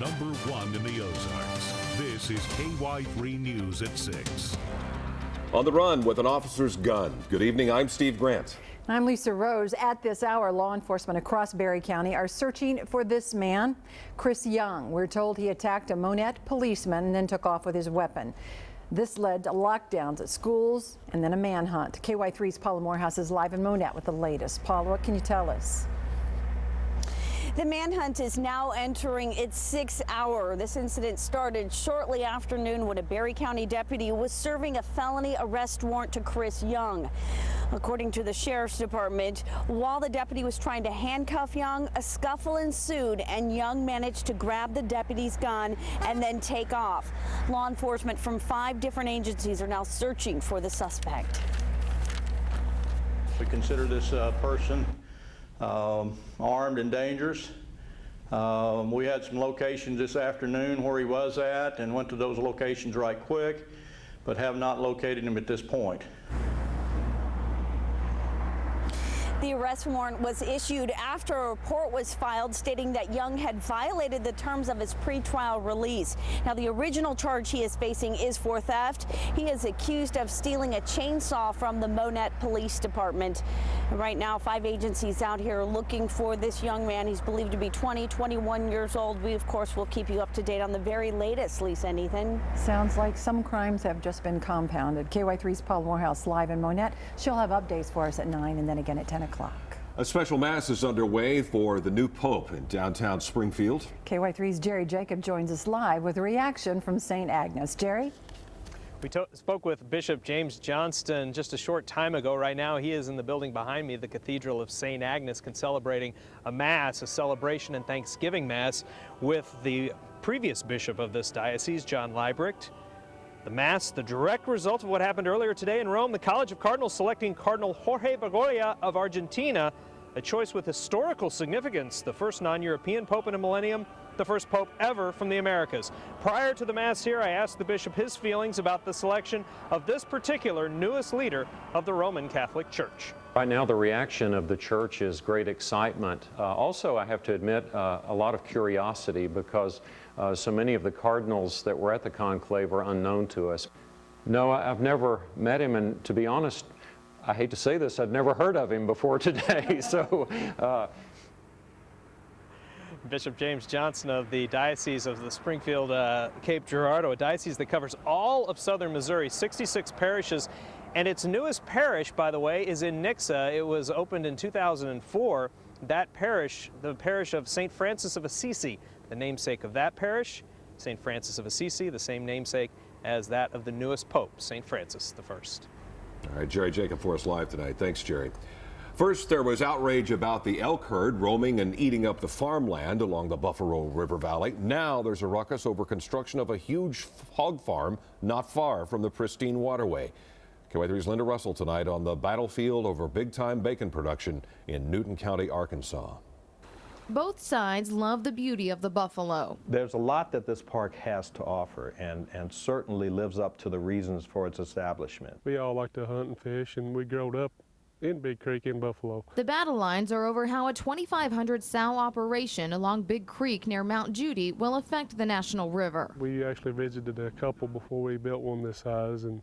#1 in the Ozarks. This is KY3 News at 6. On the run with an officer's gun. Good evening, I'm Steve Grant. I'm Lisa Rose. At this hour, law enforcement across Berry County are searching for this man, Chris Young. We're told he attacked a Monette policeman and then took off with his weapon. This led to lockdowns at schools and then a manhunt. KY3's Paula Morehouse is live in Monette with the latest. Paula, what can you tell us? The manhunt is now entering its 6th hour. This incident started shortly after noon when a Berry County deputy was serving a felony arrest warrant to Chris Young. According to the Sheriff's Department, while the deputy was trying to handcuff Young, a scuffle ensued and Young managed to grab the deputy's gun and then take off. Law enforcement from 5 different agencies are now searching for the suspect. We consider this person armed and dangerous. We had some locations this afternoon where he was at and went to those locations right quick, but have not located him at this point. The arrest warrant was issued after a report was filed stating that Young had violated the terms of his pretrial release. Now, the original charge he is facing is for theft. He is accused of stealing a chainsaw from the Monette Police Department. And right now, 5 agencies out here looking for this young man. He's believed to be 21 years old. We, of course, will keep you up to date on the very latest. Lisa, anything? Sounds like some crimes have just been compounded. KY3's Paula Morehouse live in Monette. She'll have updates for us at 9 and then again at 10 o'clock. A special mass is underway for the new Pope in downtown Springfield. KY3's Jerry Jacob joins us live with a reaction from St. Agnes. Jerry? We spoke with Bishop James Johnston just a short time ago. Right now, he is in the building behind me. The Cathedral of St. Agnes celebrating a mass, a celebration and Thanksgiving mass with the previous bishop of this diocese, John Liebrecht. The mass, the direct result of what happened earlier today in Rome. The College of Cardinals selecting Cardinal Jorge Bergoglio of Argentina, a choice with historical significance, the first non-European pope in a millennium, the first pope ever from the Americas. Prior to the mass here, I asked the bishop his feelings about the selection of this particular newest leader of the Roman Catholic Church. Right now, the reaction of the church is great excitement. Also, I have to admit, a lot of curiosity because so many of the cardinals that were at the conclave are unknown to us. No, I've never met him, and to be honest, I hate to say this, I'd never heard of him before today. Bishop James Johnston of the Diocese of the Springfield Cape Girardeau, a diocese that covers all of southern Missouri, 66 parishes. And its newest parish, by the way, is in Nixa. It was opened in 2004. That parish, the parish of St. Francis of Assisi, the namesake of that parish, St. Francis of Assisi, the same namesake as that of the newest pope, St. Francis I. All right, Jerry Jacob for us live tonight. Thanks, Jerry. First, there was outrage about the elk herd roaming and eating up the farmland along the Buffalo River Valley. Now there's a ruckus over construction of a huge hog farm not far from the pristine waterway. KY3's Linda Russell tonight on the battlefield over big-time bacon production in Newton County, Arkansas. Both sides love the beauty of the buffalo. There's a lot that this park has to offer and certainly lives up to the reasons for its establishment. We all like to hunt and fish, and we growed up in Big Creek in Buffalo. The battle lines are over how a 2,500 sow operation along Big Creek near Mount Judy will affect the National River. We actually visited a couple before we built one this size, and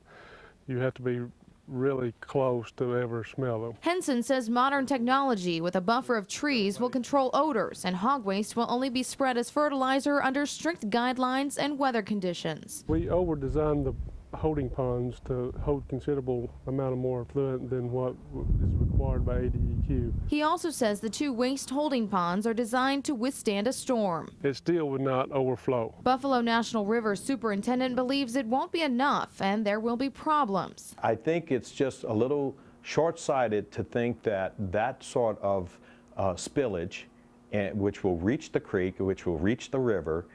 you have to be really close to ever smell them. Henson says modern technology with a buffer of trees will control odors, and hog waste will only be spread as fertilizer under strict guidelines and weather conditions. We over-designed the holding ponds to hold considerable amount of more effluent than what is required by ADEQ. He also says the 2 waste holding ponds are designed to withstand a storm. It still would not overflow. Buffalo National River Superintendent believes it won't be enough and there will be problems. I think it's just a little short-sighted to think that that sort of spillage, which will reach the creek, which will reach the river,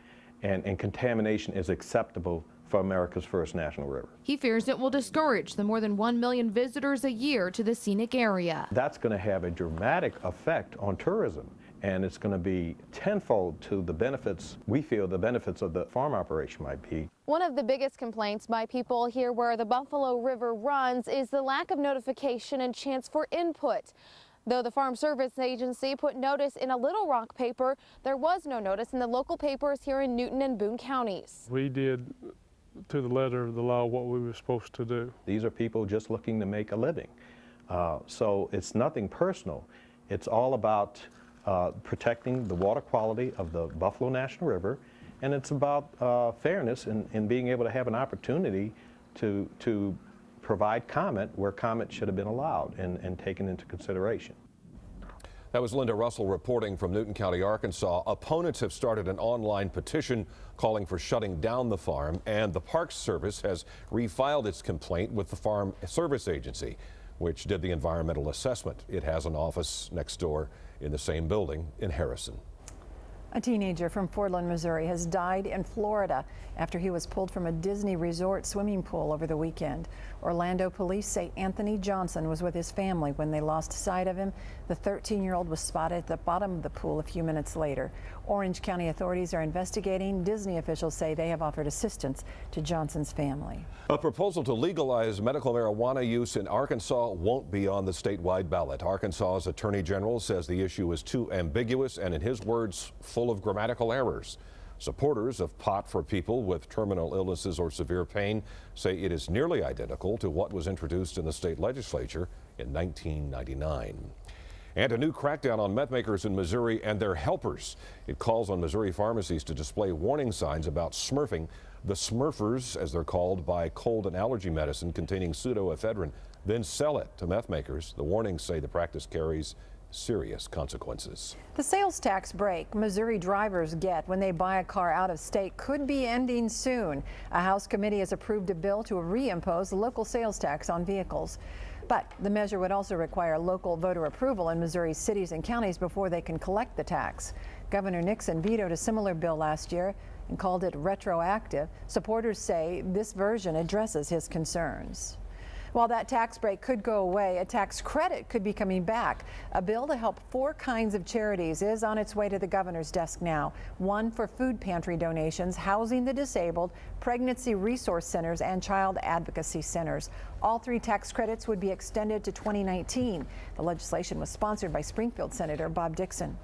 and contamination is acceptable for America's first national river. He fears it will discourage the more than 1 million visitors a year to the scenic area. That's going to have a dramatic effect on tourism, and it's going to be tenfold to the benefits, we feel the benefits of the farm operation might be. One of the biggest complaints by people here where the Buffalo River runs is the lack of notification and chance for input. Though the Farm Service Agency put notice in a Little Rock paper, there was no notice in the local papers here in Newton and Boone counties. We did, to the letter of the law, what we were supposed to do. These are people just looking to make a living. So it's nothing personal. It's all about protecting the water quality of the Buffalo National River, and it's about fairness in being able to have an opportunity to provide comment where comment should have been allowed and taken into consideration. That was Linda Russell reporting from Newton County, Arkansas. Opponents have started an online petition calling for shutting down the farm, and the Parks Service has refiled its complaint with the Farm Service Agency, which did the environmental assessment. It has an office next door in the same building in Harrison. A teenager from Fordland, Missouri has died in Florida after he was pulled from a Disney resort swimming pool over the weekend. Orlando police say Anthony Johnson was with his family when they lost sight of him. The 13-year-old was spotted at the bottom of the pool a few minutes later. Orange County authorities are investigating. Disney officials say they have offered assistance to Johnson's family. A proposal to legalize medical marijuana use in Arkansas won't be on the statewide ballot. Arkansas's Attorney General says the issue is too ambiguous and, in his words, full of grammatical errors. Supporters of pot for people with terminal illnesses or severe pain say it is nearly identical to what was introduced in the state legislature in 1999. And a new crackdown on meth makers in Missouri and their helpers. It calls on Missouri pharmacies to display warning signs about smurfing. The smurfers, as they're called, buy cold and allergy medicine containing pseudoephedrine, then sell it to meth makers. The warnings say the practice carries serious consequences. The sales tax break Missouri drivers get when they buy a car out of state could be ending soon. A House committee has approved a bill to reimpose the local sales tax on vehicles. But the measure would also require local voter approval in Missouri's cities and counties before they can collect the tax. Governor Nixon vetoed a similar bill last year and called it retroactive. Supporters say this version addresses his concerns. While that tax break could go away, a tax credit could be coming back. A bill to help 4 kinds of charities is on its way to the governor's desk now. One for food pantry donations, housing the disabled, pregnancy resource centers, and child advocacy centers. All 3 tax credits would be extended to 2019. The legislation was sponsored by Springfield Senator Bob Dixon.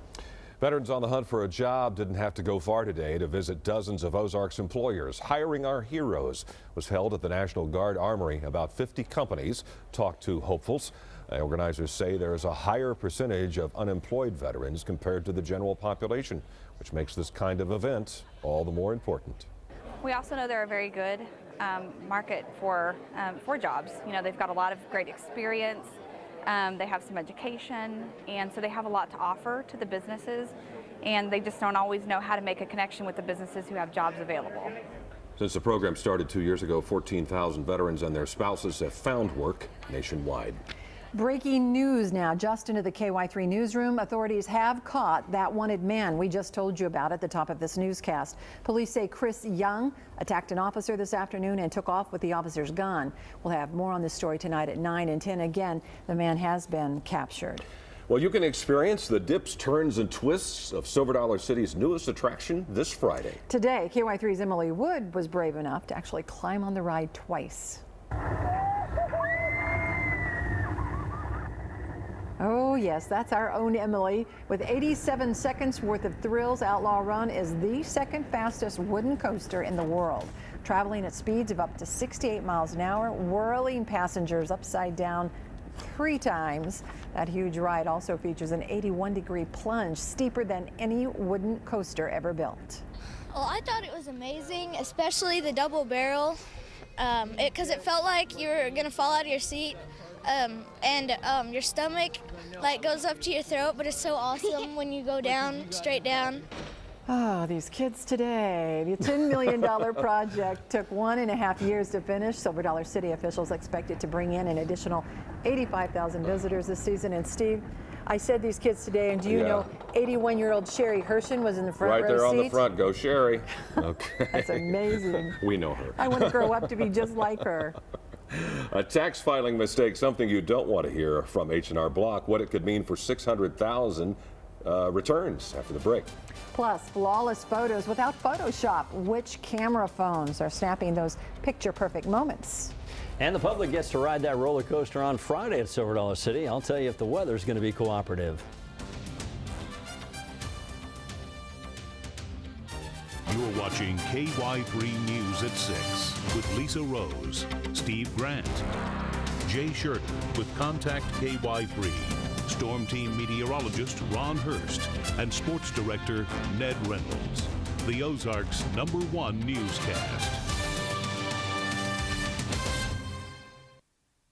Veterans on the hunt for a job didn't have to go far today to visit dozens of Ozarks employers. Hiring Our Heroes was held at the National Guard Armory. About 50 companies talked to hopefuls. Organizers say there is a higher percentage of unemployed veterans compared to the general population, which makes this kind of event all the more important. We also know they're a very good market for jobs. You know, they've got a lot of great experience. They have some education, and so they have a lot to offer to the businesses, and they just don't always know how to make a connection with the businesses who have jobs available. Since the program started 2 years ago, 14,000 veterans and their spouses have found work nationwide. Breaking news now, just into the KY3 newsroom. Authorities have caught that wanted man we just told you about at the top of this newscast. Police say Chris Young attacked an officer this afternoon and took off with the officer's gun. We'll have more on this story tonight at 9 and 10. Again, the man has been captured. Well, you can experience the dips, turns, and twists of Silver Dollar City's newest attraction this Friday. Today, KY3's Emily Wood was brave enough to actually climb on the ride twice. Oh yes, that's our own Emily. With 87 seconds worth of thrills, Outlaw Run is the second fastest wooden coaster in the world. Traveling at speeds of up to 68 miles an hour, whirling passengers upside down 3 times. That huge ride also features an 81-degree plunge, steeper than any wooden coaster ever built. Well, I thought it was amazing, especially the double barrel, because it felt like you were going to fall out of your seat. And your stomach goes up to your throat, but it's so awesome when you go down, straight down. Oh, these kids today. The $10 million project took 1.5 years to finish. Silver Dollar City officials expect it to bring in an additional 85,000 visitors this season. And Steve, I said these kids today, and do you know 81-year-old Sherry Hershen was in the front row seat? Right there on the front. Go, Sherry. Okay. That's amazing. We know her. I want to grow up to be just like her. A tax filing mistake, something you don't want to hear from H&R Block, what it could mean for 600,000 returns after the break. Plus, flawless photos without Photoshop. Which camera phones are snapping those picture-perfect moments? And the public gets to ride that roller coaster on Friday at Silver Dollar City. I'll tell you if the weather's going to be cooperative. You're watching KY3 News at 6 with Lisa Rose, Steve Grant, Jay Shurden with Contact KY3, Storm Team meteorologist Ron Hurst, and sports director Ned Reynolds. The Ozarks' #1 newscast.